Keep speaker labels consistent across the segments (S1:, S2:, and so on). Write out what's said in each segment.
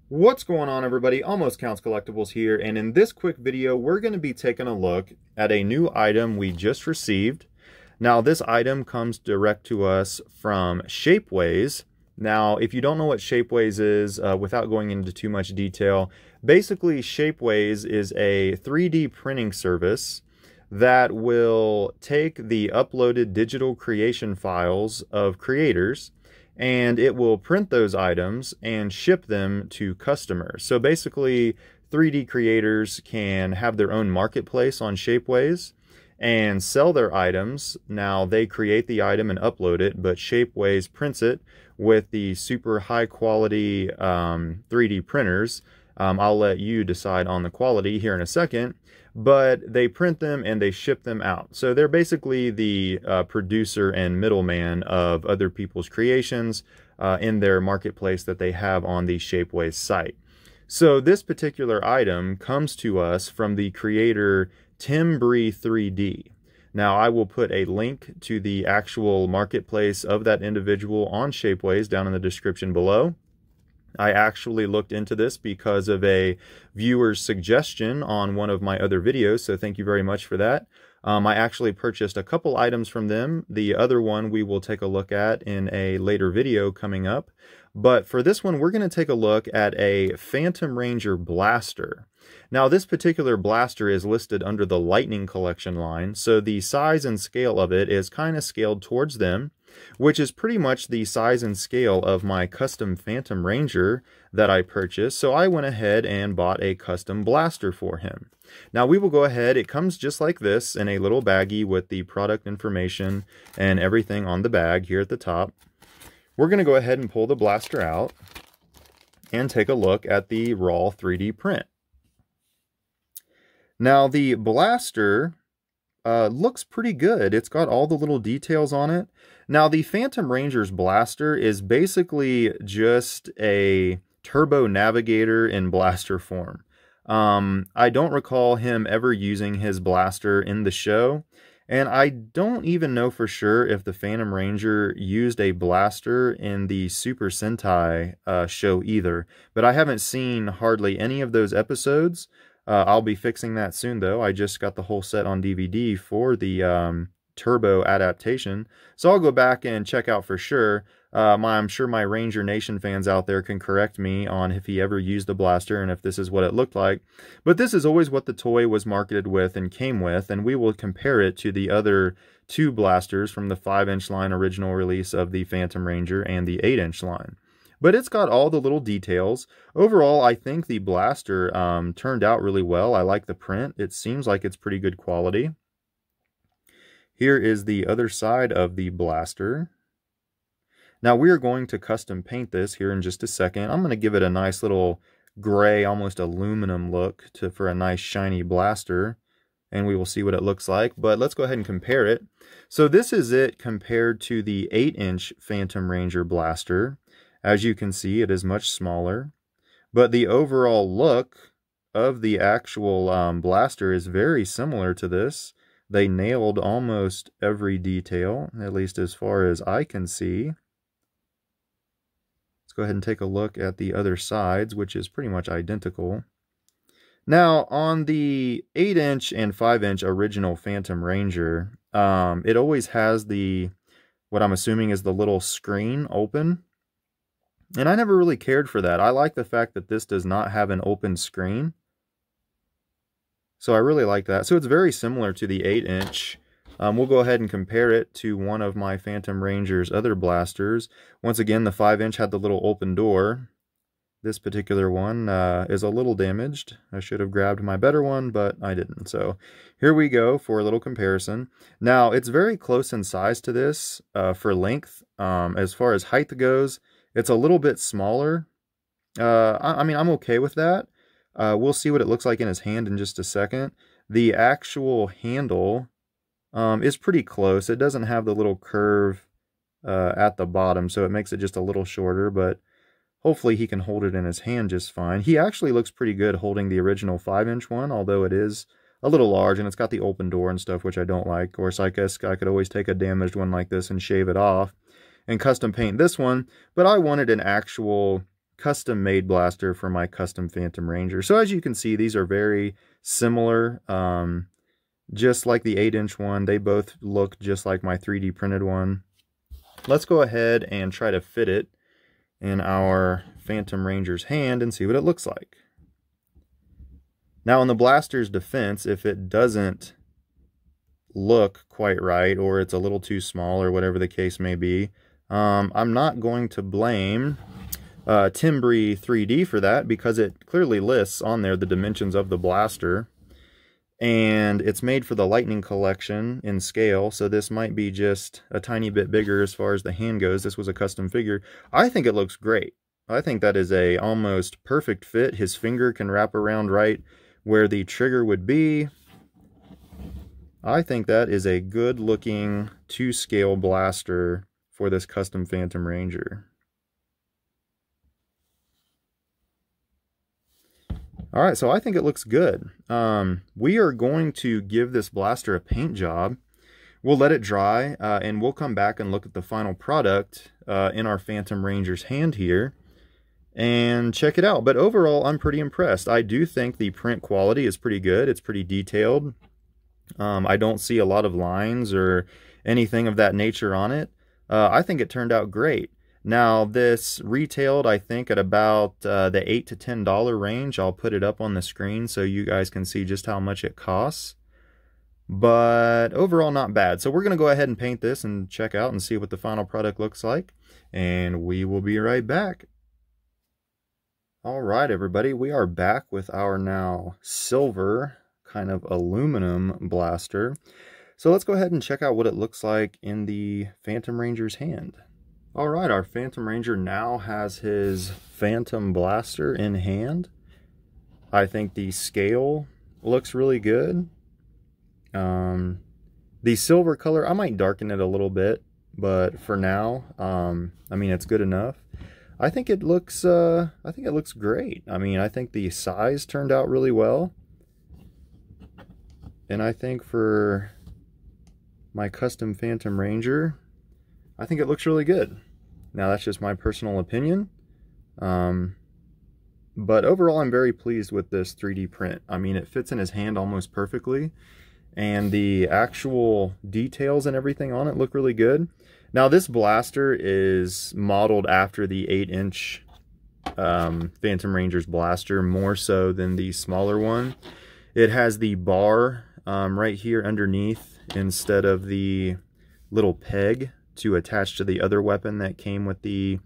S1: What's going on, everybody? Almost Counts Collectibles here, and in this quick video we're going to be taking a look at a new item we just received. Now this item comes direct to us from Shapeways. Now if you don't know what Shapeways is, without going into too much detail, basically Shapeways is a 3D printing service that will take the uploaded digital creation files of creators and it will print those items and ship them to customers. So basically, 3D creators can have their own marketplace on Shapeways and sell their items. Now, they create the item and upload it, but Shapeways prints it with the super high quality 3D printers. I'll let you decide on the quality here in a second, but they print them and they ship them out. So they're basically the producer and middleman of other people's creations in their marketplace that they have on the Shapeways site. So this particular item comes to us from the creator TIMBREE3D. Now I will put a link to the actual marketplace of that individual on Shapeways down in the description below. I actually looked into this because of a viewer's suggestion on one of my other videos, so thank you very much for that. I actually purchased a couple items from them. The other one we will take a look at in a later video coming up. But for this one, we're going to take a look at a Phantom Ranger blaster. Now, this particular blaster is listed under the Lightning Collection line, so the size and scale of it is kind of scaled towards them, which is pretty much the size and scale of my custom Phantom Ranger that I purchased. So I went ahead and bought a custom blaster for him. Now we will go ahead, it comes just like this in a little baggie with the product information and everything on the bag here at the top. We're going to go ahead and pull the blaster out and take a look at the raw 3D print. Now the blaster looks pretty good. It's got all the little details on it. Now the Phantom Ranger's blaster is basically just a turbo navigator in blaster form. I don't recall him ever using his blaster in the show, and I don't even know for sure if the Phantom Ranger used a blaster in the Super Sentai show either, but I haven't seen hardly any of those episodes. I'll be fixing that soon, though. I just got the whole set on DVD for the Turbo adaptation, so I'll go back and check out for sure. I'm sure my Ranger Nation fans out there can correct me on if he ever used the blaster and if this is what it looked like. But this is always what the toy was marketed with and came with, and we will compare it to the other two blasters from the 5-inch line original release of the Phantom Ranger and the 8-inch line. But it's got all the little details. Overall, I think the blaster turned out really well. I like the print. It seems like it's pretty good quality. Here is the other side of the blaster. Now we are going to custom paint this here in just a second. I'm going to give it a nice little gray, almost aluminum look for a nice shiny blaster, and we will see what it looks like. But let's go ahead and compare it. So this is it compared to the 8-inch Phantom Ranger blaster. As you can see, it is much smaller, but the overall look of the actual blaster is very similar to this. They nailed almost every detail, at least as far as I can see. Let's go ahead and take a look at the other sides, which is pretty much identical. Now, on the 8-inch and 5-inch original Phantom Ranger, it always has what I'm assuming is the little screen open. And I never really cared for that. I like the fact that this does not have an open screen. So I really like that. So it's very similar to the 8-inch. We'll go ahead and compare it to one of my Phantom Ranger's other blasters. Once again, the 5-inch had the little open door. This particular one is a little damaged. I should have grabbed my better one, but I didn't. So here we go for a little comparison. Now, it's very close in size to this for length. As far as height goes, it's a little bit smaller. I mean, I'm okay with that. We'll see what it looks like in his hand in just a second. The actual handle is pretty close. It doesn't have the little curve at the bottom, so it makes it just a little shorter, but hopefully he can hold it in his hand just fine. He actually looks pretty good holding the original 5-inch one, although it is a little large, and it's got the open door and stuff, which I don't like. Of course, I guess I could always take a damaged one like this and shave it off and custom paint this one, but I wanted an actual custom made blaster for my custom Phantom Ranger. So as you can see, these are very similar. Just like the 8-inch one, they both look just like my 3D printed one. Let's go ahead and try to fit it in our Phantom Ranger's hand and see what it looks like. Now, in the blaster's defense, if it doesn't look quite right, or it's a little too small, or whatever the case may be, I'm not going to blame TIMBREE3D for that, because it clearly lists on there the dimensions of the blaster, and it's made for the Lightning Collection in scale, so this might be just a tiny bit bigger as far as the hand goes. This was a custom figure. I think it looks great. I think that is a almost perfect fit. His finger can wrap around right where the trigger would be. I think that is a good looking 2-scale blaster for this custom Phantom Ranger. Alright, so I think it looks good. We are going to give this blaster a paint job. We'll let it dry, and we'll come back and look at the final product in our Phantom Ranger's hand here and check it out. But overall, I'm pretty impressed. I do think the print quality is pretty good. It's pretty detailed. I don't see a lot of lines or anything of that nature on it. I think it turned out great. Now, this retailed, I think, at about the $8 to $10 range. I'll put it up on the screen so you guys can see just how much it costs. But overall, not bad. So we're going to go ahead and paint this and check out and see what the final product looks like. And we will be right back. All right, everybody. We are back with our now silver kind of aluminum blaster. So let's go ahead and check out what it looks like in the Phantom Ranger's hand. All right, our Phantom Ranger now has his Phantom blaster in hand. I think the scale looks really good. The silver color, I might darken it a little bit, but for now, I mean, it's good enough. I think it looks great. I mean, I think the size turned out really well. And I think for my custom Phantom Ranger, I think it looks really good. Now, that's just my personal opinion. But overall, I'm very pleased with this 3D print. I mean, it fits in his hand almost perfectly. And the actual details and everything on it look really good. Now, this blaster is modeled after the 8-inch Phantom Ranger's blaster, more so than the smaller one. It has the bar right here underneath instead of the little peg to attach to the other weapon that came with the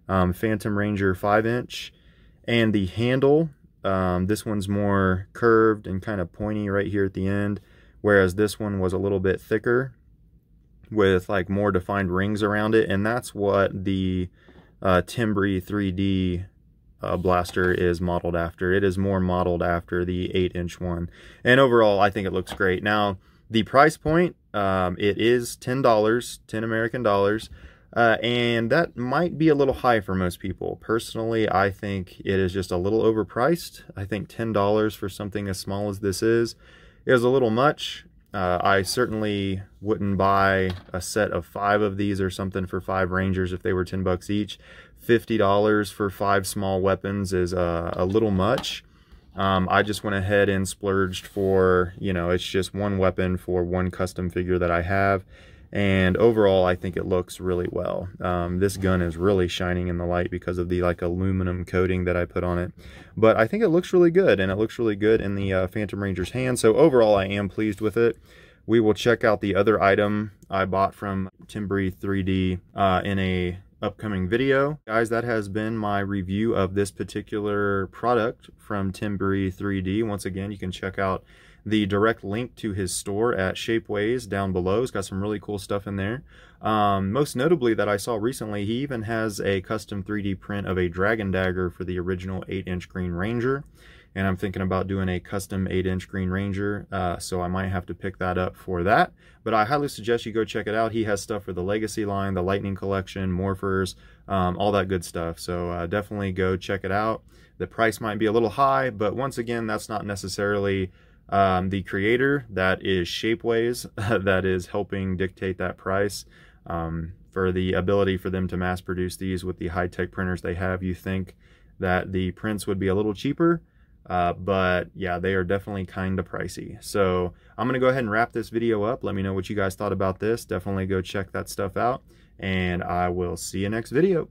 S1: Phantom Ranger 5-inch. And the handle, this one's more curved and kind of pointy right here at the end, whereas this one was a little bit thicker with like more defined rings around it. And that's what the TIMBREE3D blaster is modeled after. It is more modeled after the 8-inch one. And overall, I think it looks great. Now, the price point, it is $10, 10 American dollars, and that might be a little high for most people. Personally, I think it is just a little overpriced. I think $10 for something as small as this is a little much. I certainly wouldn't buy a set of 5 of these or something for 5 Rangers if they were $10 each. $50 for 5 small weapons is a little much. I just went ahead and splurged for, you know, it's just one weapon for one custom figure that I have. And overall, I think it looks really well. This gun is really shining in the light because of the like aluminum coating that I put on it. But I think it looks really good, and it looks really good in the Phantom Ranger's hand. So overall, I am pleased with it. We will check out the other item I bought from TIMBREE3D in a upcoming video. Guys, that has been my review of this particular product from TIMBREE3D. Once again, you can check out the direct link to his store at Shapeways down below. It's got some really cool stuff in there. Most notably that I saw recently, he even has a custom 3D print of a Dragon Dagger for the original 8-inch Green Ranger. And I'm thinking about doing a custom 8-inch Green Ranger, so I might have to pick that up for that. But I highly suggest you go check it out. He has stuff for the Legacy line, the Lightning Collection, Morphers, all that good stuff. So definitely go check it out. The price might be a little high, but once again, that's not necessarily the creator. That is Shapeways that is helping dictate that price. For the ability for them to mass produce these with the high-tech printers they have, you think that the prints would be a little cheaper. But yeah, they are definitely kind of pricey. So I'm going to go ahead and wrap this video up. Let me know what you guys thought about this. Definitely go check that stuff out, and I will see you next video.